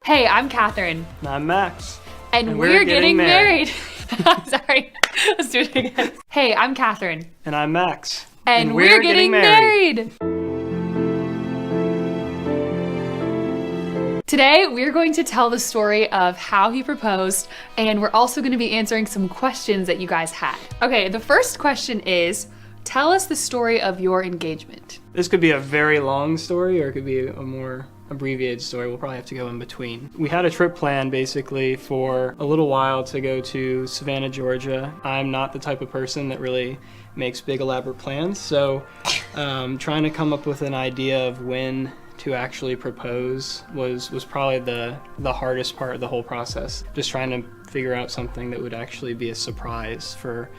Hey, I'm Katherine. And I'm Max. And we're getting married. Sorry, let's do it again. Hey, I'm Katherine. And I'm Max. And we're getting married. Today, we're going to tell the story of how he proposed, and we're also going to be answering some questions that you guys had. Okay, the first question is, tell us the story of your engagement. This could be a very long story, or it could be a more abbreviated story. We'll probably have to go in between. We had a trip planned basically for a little while to go to Savannah, Georgia. I'm not the type of person that really makes big elaborate plans, so trying to come up with an idea of when to actually propose was probably the hardest part of the whole process. Just trying to figure out something that would actually be a surprise for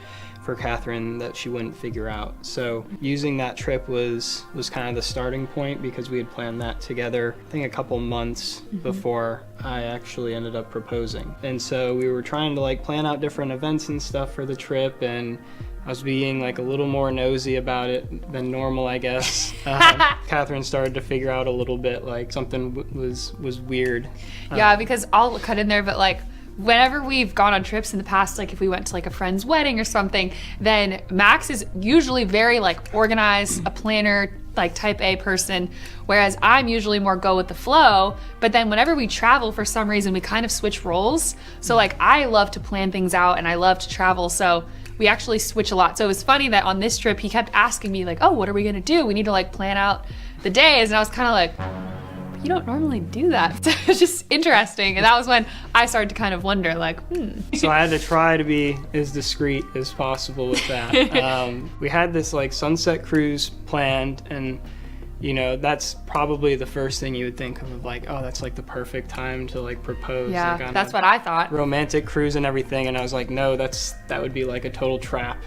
Katherine that she wouldn't figure out. So using that trip was kind of the starting point, because we had planned that together, I think a couple months before I actually ended up proposing. And so we were trying to plan out different events and stuff for the trip, and I was being a little more nosy about it than normal, I guess. Katherine started to figure out a little bit something was weird. Yeah, because I'll cut in there, but whenever we've gone on trips in the past, if we went to a friend's wedding or something, then Max is usually very organized, a planner, type A person, whereas I'm usually more go with the flow. But then whenever we travel, for some reason, we kind of switch roles. So I love to plan things out and I love to travel, so we actually switch a lot. So it was funny that on this trip, he kept asking me oh, what are we gonna do? We need to plan out the days. And I was kind of you don't normally do that. So it's just interesting. And that was when I started to kind of wonder So I had to try to be as discreet as possible with that. We had this sunset cruise planned, and that's probably the first thing you would think of oh, that's the perfect time to propose. Yeah, that's what I thought. Romantic cruise and everything, and I was no, that would be a total trap.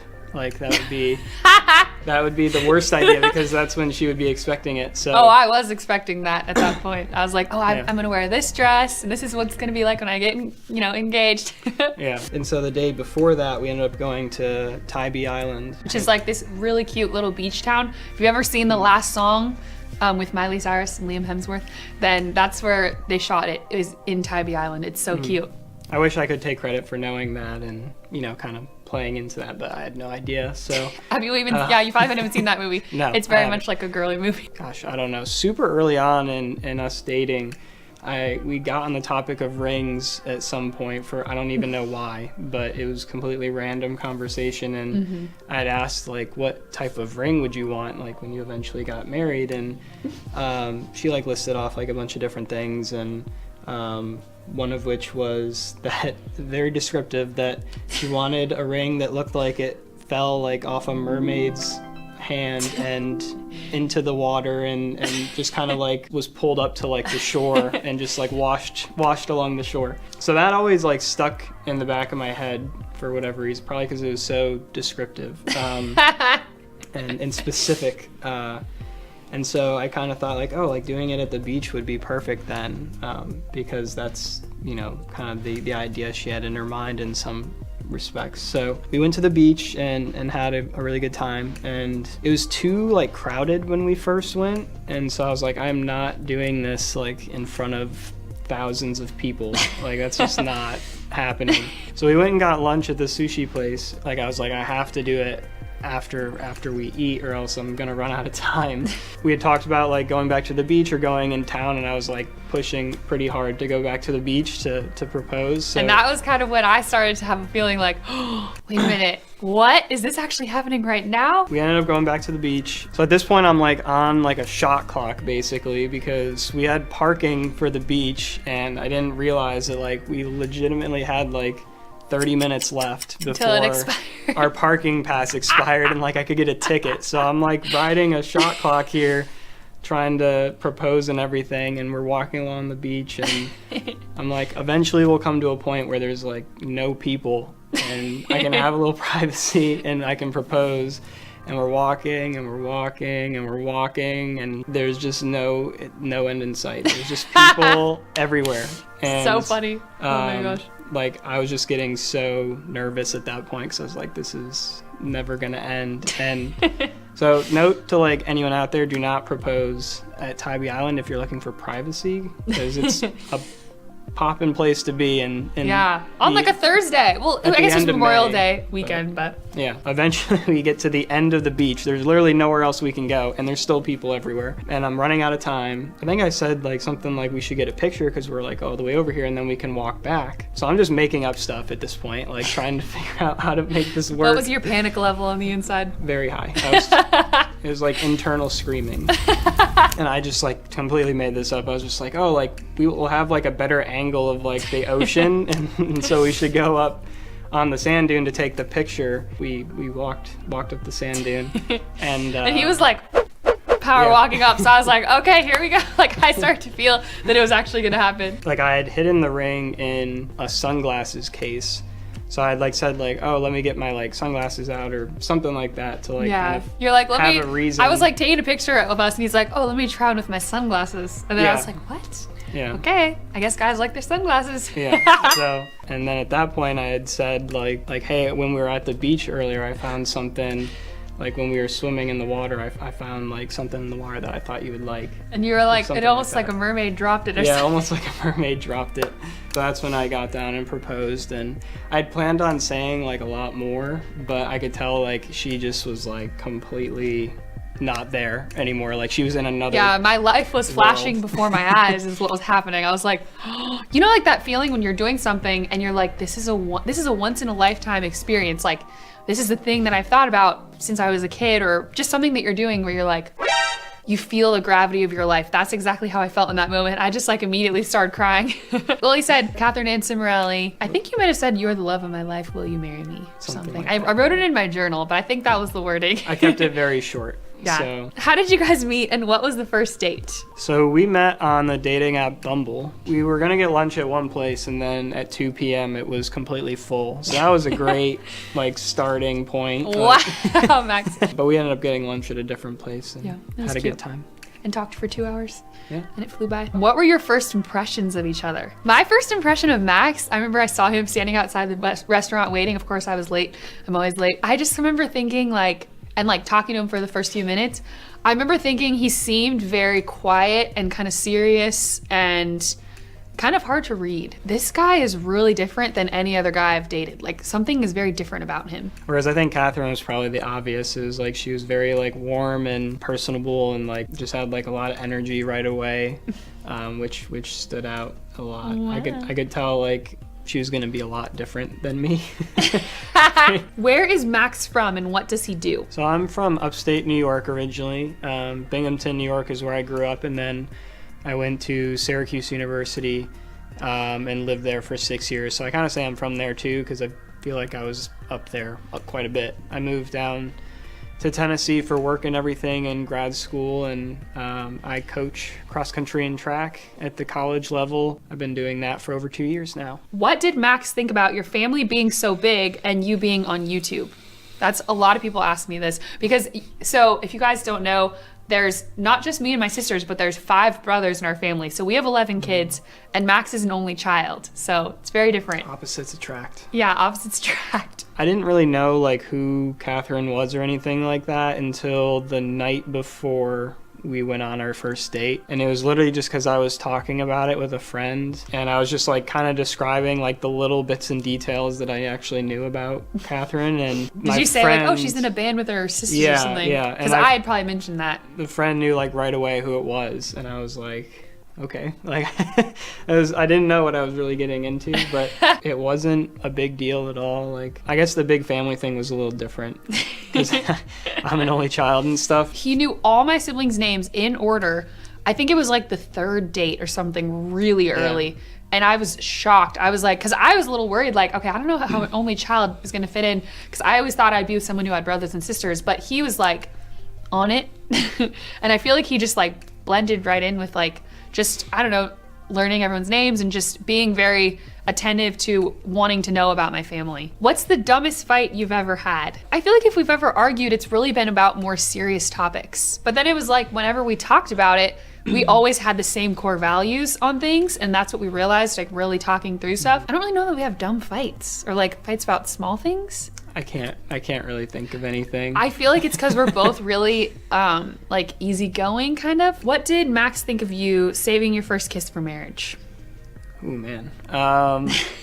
That would be the worst idea, because that's when she would be expecting it. So I was expecting that at that point. I was I'm gonna wear this dress, and this is what's gonna be when I get engaged. Yeah. And so the day before that, we ended up going to Tybee Island, which is this really cute little beach town. If you've ever seen the last song with Miley Cyrus and Liam Hemsworth, then that's where they shot it. It was in Tybee Island. It's so cute. I wish I could take credit for knowing that and kind of playing into that, but I had no idea. So have you even you probably haven't seen that movie. No, it's very much like a girly movie. Gosh, I don't know. Super early on in us dating, we got on the topic of rings at some point, for I don't even know why, but it was completely random conversation, and I'd asked what type of ring would you want when you eventually got married, and she listed off a bunch of different things, and one of which was that very descriptive, that she wanted a ring that looked like it fell off a mermaid's hand and into the water, and just kind of was pulled up to the shore and just washed along the shore. So that always stuck in the back of my head for whatever reason, probably because it was so descriptive and specific. And so I kind of thought doing it at the beach would be perfect then, because that's, kind of the idea she had in her mind in some respects. So we went to the beach and had a really good time, and it was too crowded when we first went. And so I was I'm not doing this in front of thousands of people. That's just not happening. So we went and got lunch at the sushi place. I was I have to do it after we eat, or else I'm gonna run out of time. We had talked about going back to the beach or going in town, and I was pushing pretty hard to go back to the beach to propose. So. And that was kind of when I started to have a feeling oh, wait a minute, what? Is this actually happening right now? We ended up going back to the beach. So at this point I'm on a shot clock basically, because we had parking for the beach, and I didn't realize that we legitimately had 30 minutes left before our parking pass expired, and I could get a ticket. So I'm riding a shot clock here, trying to propose and everything, and we're walking along the beach, and I'm eventually we'll come to a point where there's no people, and I can have a little privacy, and I can propose. And we're walking, and we're walking, and we're walking, and there's just no end in sight. There's just people everywhere. And, so funny. Oh my gosh. I was just getting so nervous at that point, because I was this is never gonna end. And so note to anyone out there, do not propose at Tybee Island if you're looking for privacy, because it's a poppin' place to be. And yeah, on like a Thursday. Well, I guess it's Memorial Day weekend, but yeah, eventually we get to the end of the beach. There's literally nowhere else we can go, and there's still people everywhere. And I'm running out of time. I think I said like something like we should get a picture because we're like all the way over here, and then we can walk back. So I'm just making up stuff at this point, like trying to figure out how to make this work. What was your panic level on the inside? Very high. It was like internal screaming. And I just like completely made this up. I was just like, oh, like we will have like a better angle of like the ocean, and so we should go up on the sand dune to take the picture. We walked up the sand dune, and he was like power walking up. So I was like, okay, here we go. Like I started to feel that it was actually gonna happen. Like I had hidden the ring in a sunglasses case. So I'd like said like, oh, let me get my like sunglasses out or something like that to like kind of you're like, have a reason. I was like taking a picture of us and he's like, oh, let me try on with my sunglasses. And then I was like, what? Yeah. Okay, I guess guys like their sunglasses. Yeah. So, and then at that point I had said like, hey, when we were at the beach earlier, I found something. Like when we were swimming in the water, I found like something in the water that I thought you would like. And you were like, it almost like a mermaid dropped it or something. Yeah, almost like a mermaid dropped it. So that's when I got down and proposed. And I'd planned on saying like a lot more, but I could tell like she just was like completely not there anymore. Like she was in another my life was flashing before my eyes is what was happening. I was like, you know, like that feeling when you're doing something and you're like, this is a once in a lifetime experience. Like this is the thing that I've thought about since I was a kid, or just something that you're doing where you're like, you feel the gravity of your life. That's exactly how I felt in that moment. I just like immediately started crying. Well, he said, Katherine and Cimorelli, I think you might have said, you're the love of my life, will you marry me? Something. Like I wrote it in my journal, but I think that was the wording. I kept it very short. Yeah. So. How did you guys meet and what was the first date? So we met on the dating app Bumble. We were going to get lunch at one place and then at 2 p.m. it was completely full. So that was a great like starting point. Wow, Max. But we ended up getting lunch at a different place and had a good time. And talked for 2 hours. Yeah. And it flew by. What were your first impressions of each other? My first impression of Max, I remember I saw him standing outside the restaurant waiting. Of course, I was late. I'm always late. I just remember thinking like, and like talking to him for the first few minutes, I remember thinking he seemed very quiet and kind of serious and kind of hard to read. This guy is really different than any other guy I've dated. Like something is very different about him. Whereas I think Katherine was probably the obvious. It was like she was very like warm and personable and like just had like a lot of energy right away, which stood out a lot. Wow. I could tell like she was going to be a lot different than me. Where is Max from and what does he do? So I'm from upstate New York originally. Binghamton, New York is where I grew up, and then I went to Syracuse University and lived there for 6 years. So I kind of say I'm from there too because I feel like I was up there quite a bit. I moved down to Tennessee for work and everything in grad school, and I coach cross country and track at the college level. I've been doing that for over 2 years now. What did Max think about your family being so big and you being on YouTube? That's a lot of people ask me this because, so if you guys don't know, there's not just me and my sisters, but there's 5 brothers in our family. So we have 11 kids and Max is an only child. So it's very different. Opposites attract. Yeah, opposites attract. I didn't really know like who Katherine was or anything like that until the night before we went on our first date. And it was literally just because I was talking about it with a friend and I was just like kind of describing like the little bits and details that I actually knew about Katherine. And did you say like, oh, she's in a band with her sisters or something? Yeah. Because I had probably mentioned that. The friend knew like right away who it was. And I was like, okay. Like I didn't know what I was really getting into, but it wasn't a big deal at all. Like I guess the big family thing was a little different because I'm an only child and stuff. He knew all my siblings' names in order. I think it was like the 3rd date or something really early. Yeah. And I was shocked. I was like, because I was a little worried, like, okay, I don't know how an only child is going to fit in. Because I always thought I'd be with someone who had brothers and sisters. But he was like on it. And I feel like he just like blended right in with like, just, I don't know, learning everyone's names and just being very attentive to wanting to know about my family. What's the dumbest fight you've ever had? I feel like if we've ever argued, it's really been about more serious topics. But then it was like, whenever we talked about it, we always had the same core values on things. And that's what we realized, like really talking through stuff. I don't really know that we have dumb fights or like fights about small things. I can't really think of anything. I feel like it's because we're both really like easygoing kind of. What did Max think of you saving your first kiss for marriage? Ooh, man.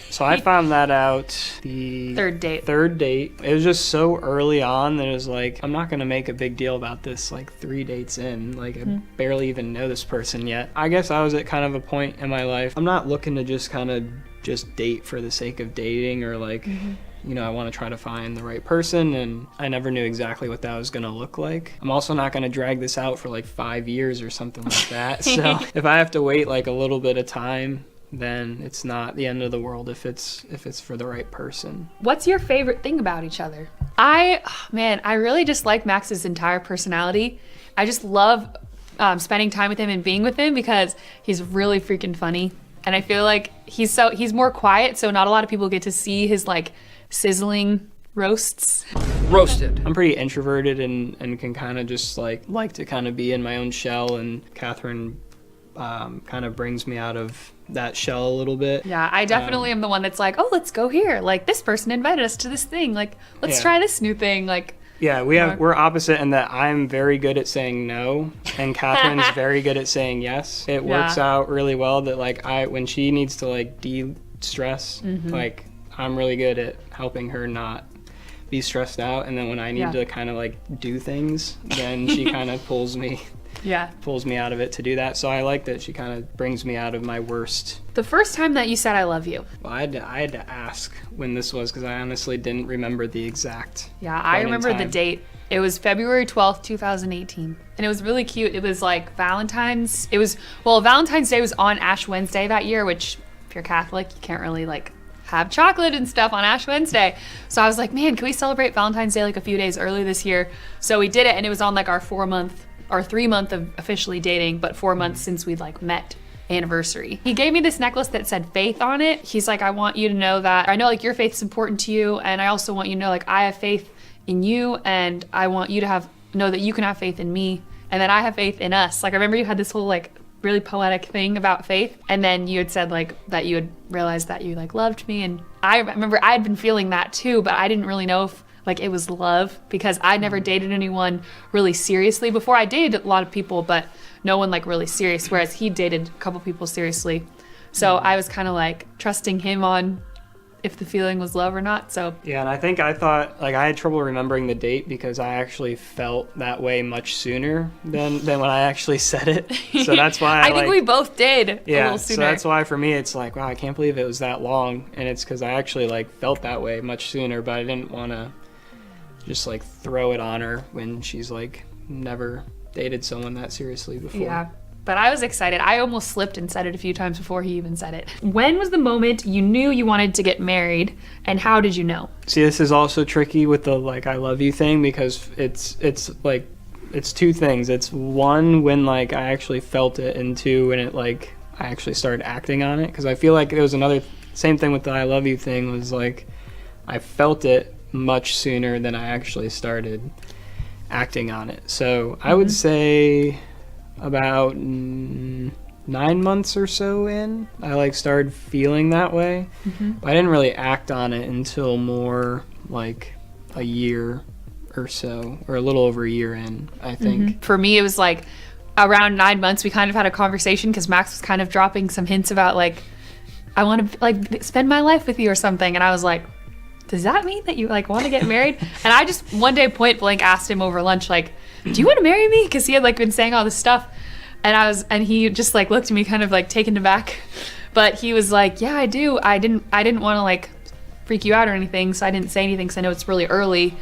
So I found that out the Third date. It was just so early on that it was like, I'm not going to make a big deal about this like 3 dates in. Like, I barely even know this person yet. I guess I was at kind of a point in my life. I'm not looking to just kind of just date for the sake of dating or like, you know, I want to try to find the right person, and I never knew exactly what that was going to look like. I'm also not going to drag this out for like 5 years or something like that. So if I have to wait like a little bit of time, then it's not the end of the world if it's for the right person. What's your favorite thing about each other? I really just like Max's entire personality. I just love spending time with him and being with him because he's really freaking funny. And I feel like he's more quiet, so not a lot of people get to see his like sizzling roasts. Roasted. I'm pretty introverted and can kind of just like to kind of be in my own shell, and Katherine kind of brings me out of that shell a little bit. Yeah, I definitely am the one that's like, oh, let's go here. Like, this person invited us to this thing. Like, let's try this new thing. Like, yeah, we're opposite in that I'm very good at saying no, and Catherine's very good at saying yes. It works out really well that like when she needs to like de-stress, like I'm really good at helping her not be stressed out, and then when I need to kind of like do things, then she kind of pulls me out of it to do that. So I like that she kind of brings me out of my worst. The first time that you said I love you. Well, I had to ask when this was because I honestly didn't remember the exact. Yeah, I remember the date. It was February 12th, 2018. And it was really cute. It was like Valentine's Day was on Ash Wednesday that year, which if you're Catholic, you can't really like have chocolate and stuff on Ash Wednesday. So I was like, man, can we celebrate Valentine's Day like a few days early this year? So we did it, and it was on like our 3 month of officially dating, but 4 months since we'd like met anniversary. He gave me this necklace that said faith on it. He's like, I want you to know that I know like your faith is important to you, and I also want you to know like I have faith in you, and I want you to know that you can have faith in me, and that I have faith in us. Like I remember you had this whole like really poetic thing about faith, and then you had said like that you had realized that you like loved me, and I remember I had been feeling that too, but I didn't really know if like it was love because I never dated anyone really seriously before. I dated a lot of people, but no one like really serious, whereas he dated a couple people seriously. So I was kind of like trusting him on if the feeling was love or not. So yeah, and I thought like I had trouble remembering the date because I actually felt that way much sooner than when I actually said it. So that's why I think we both did a little sooner. So that's why for me it's like, wow, I can't believe it was that long, and it's because I actually like felt that way much sooner, but I didn't want to just like throw it on her when she's like never dated someone that seriously before. Yeah, but I was excited. I almost slipped and said it a few times before he even said it. When was the moment you knew you wanted to get married, and how did you know? See, this is also tricky with the like I love you thing because it's like it's two things. It's one when like I actually felt it, and two when it like I actually started acting on it, because I feel like it was another same thing with the I love you thing was like I felt it much sooner than I actually started acting on it. So I would say about 9 months or so in, I like started feeling that way. But I didn't really act on it until more like a year or so, or a little over a year in, I think. For me, it was like around 9 months, we kind of had a conversation because Max was kind of dropping some hints about like, I want to like spend my life with you or something. And I was like, does that mean that you like want to get married? And I just one day point blank asked him over lunch, like, do you want to marry me? Because he had like been saying all this stuff, and he just like looked at me kind of like taken aback, but he was like, yeah, I do. I didn't want to like freak you out or anything, so I didn't say anything because I know it's really early.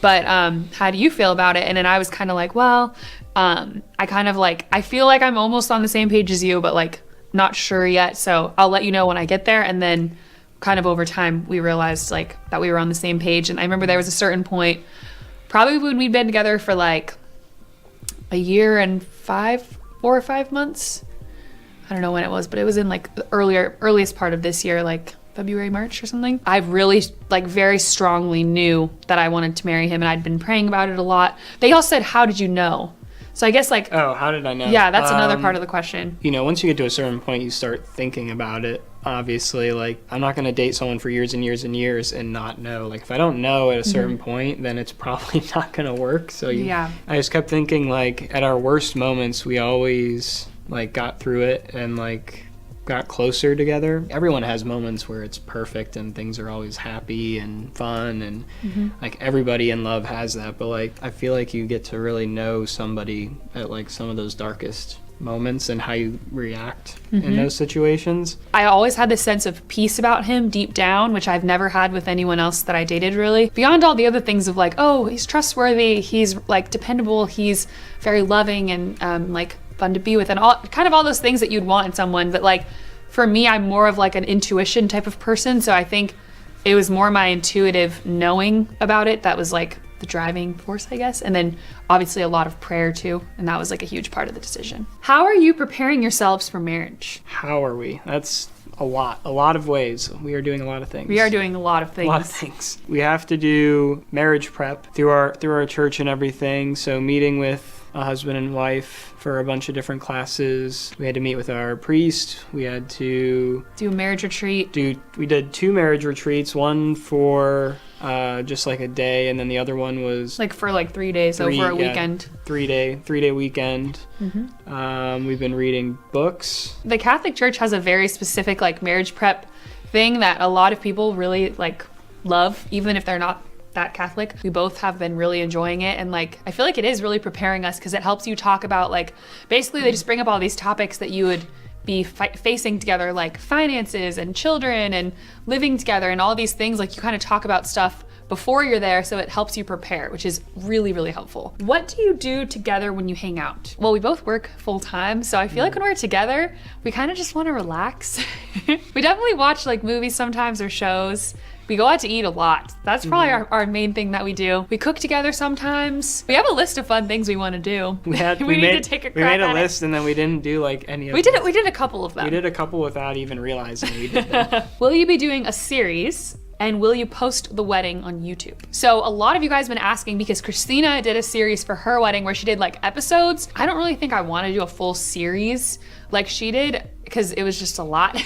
But how do you feel about it? And then I was kind of like, well, I kind of like I feel like I'm almost on the same page as you, but like not sure yet. So I'll let you know when I get there. And then kind of over time we realized like that we were on the same page. And I remember there was a certain point probably when we'd been together for like a year and 4 or 5 months, I don't know when it was, but it was in like the earliest part of this year, like February, March or something. I really like very strongly knew that I wanted to marry him, and I'd been praying about it a lot. They all said, how did you know? So I guess like, oh, how did I know? Yeah, that's another part of the question. You know, once you get to a certain point, you start thinking about it. Obviously, like I'm not going to date someone for years and years and years and not know. Like if I don't know at a certain point, then it's probably not going to work. So I just kept thinking like at our worst moments, we always like got through it and like got closer together. Everyone has moments where it's perfect and things are always happy and fun, and like everybody in love has that, but like I feel like you get to really know somebody at like some of those darkest moments and how you react in those situations. I always had this sense of peace about him deep down, which I've never had with anyone else that I dated, really. Beyond all the other things of like, oh, he's trustworthy, he's like dependable, he's very loving and like fun to be with, and all kind of all those things that you'd want in someone. But like for me, I'm more of like an intuition type of person, so I think it was more my intuitive knowing about it that was like the driving force, I guess. And then obviously a lot of prayer too, and that was like a huge part of the decision. How are you preparing yourselves for marriage? How are we? That's a lot of ways. We are doing a lot of things. We are doing a lot of things. A lot of things. We have to do marriage prep through our church and everything. So meeting with a husband and wife for a bunch of different classes. We had to meet with our priest. We had to do a marriage retreat. We did 2 marriage retreats, one for just like a day, and then the other one was like for like 3 days over a weekend. 3-day weekend. We've been reading books. The Catholic Church has a very specific like marriage prep thing that a lot of people really like love, even if they're not that Catholic. We both have been really enjoying it, and like I feel like it is really preparing us because it helps you talk about like basically they just bring up all these topics that you would be facing together, like finances and children and living together and all these things. Like you kind of talk about stuff before you're there, so it helps you prepare, which is really, really helpful. What do you do together when you hang out? Well, we both work full time, so I feel like when we're together, we kind of just want to relax. We definitely watch like movies sometimes or shows. We go out to eat a lot. That's probably our main thing that we do. We cook together sometimes. We have a list of fun things we want to do. We need to take a crack at it. We made a list and then we didn't do like any of them. We did a couple of them. We did a couple without even realizing we did them. Will you be doing a series? And will you post the wedding on YouTube? So a lot of you guys have been asking because Christina did a series for her wedding where she did like episodes. I don't really think I want to do a full series like she did because it was just a lot.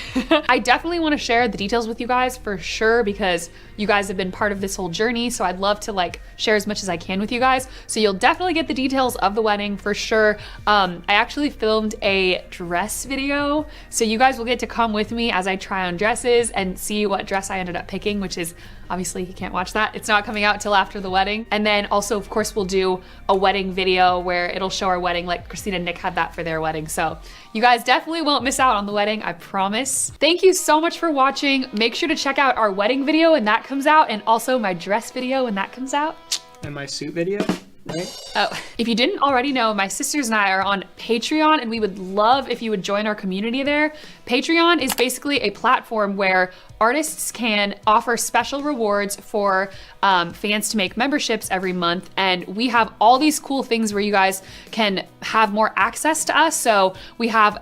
I definitely want to share the details with you guys for sure because you guys have been part of this whole journey. So I'd love to like share as much as I can with you guys. So you'll definitely get the details of the wedding for sure. I actually filmed a dress video. So you guys will get to come with me as I try on dresses and see what dress I ended up picking, which is obviously you can't watch that. It's not coming out till after the wedding. And then also, of course, we'll do a wedding video where it'll show our wedding like Christina and Nick had that for their wedding. So you guys definitely won't miss out on the wedding, I promise. Thank you so much for watching. Make sure to check out our wedding video when that comes out, and also my dress video when that comes out. And my suit video, right? Oh, if you didn't already know, my sisters and I are on Patreon, and we would love if you would join our community there. Patreon is basically a platform where artists can offer special rewards for fans to make memberships every month, and we have all these cool things where you guys can have more access to us. So we have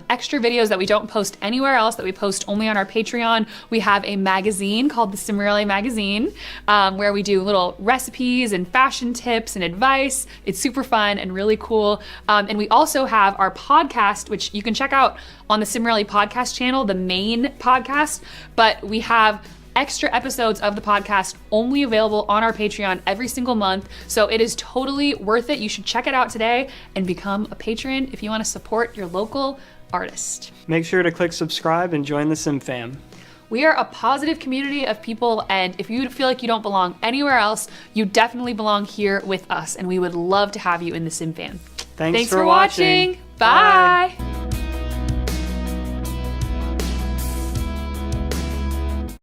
extra videos that we don't post anywhere else, that we post only on our Patreon. We have a magazine called the Cimorelli magazine where we do little recipes and fashion tips and advice. It's super fun and really cool. And we also have our podcast, which you can check out on the Cimorelli podcast channel, the main podcast, but we have extra episodes of the podcast only available on our Patreon every single month. So it is totally worth it. You should check it out today and become a patron if you want to support your local artist. Make sure to click subscribe and join the Sim fam. We are a positive community of people, and if you feel like you don't belong anywhere else, you definitely belong here with us, and we would love to have you in the Sim fam. Thanks for watching. Bye.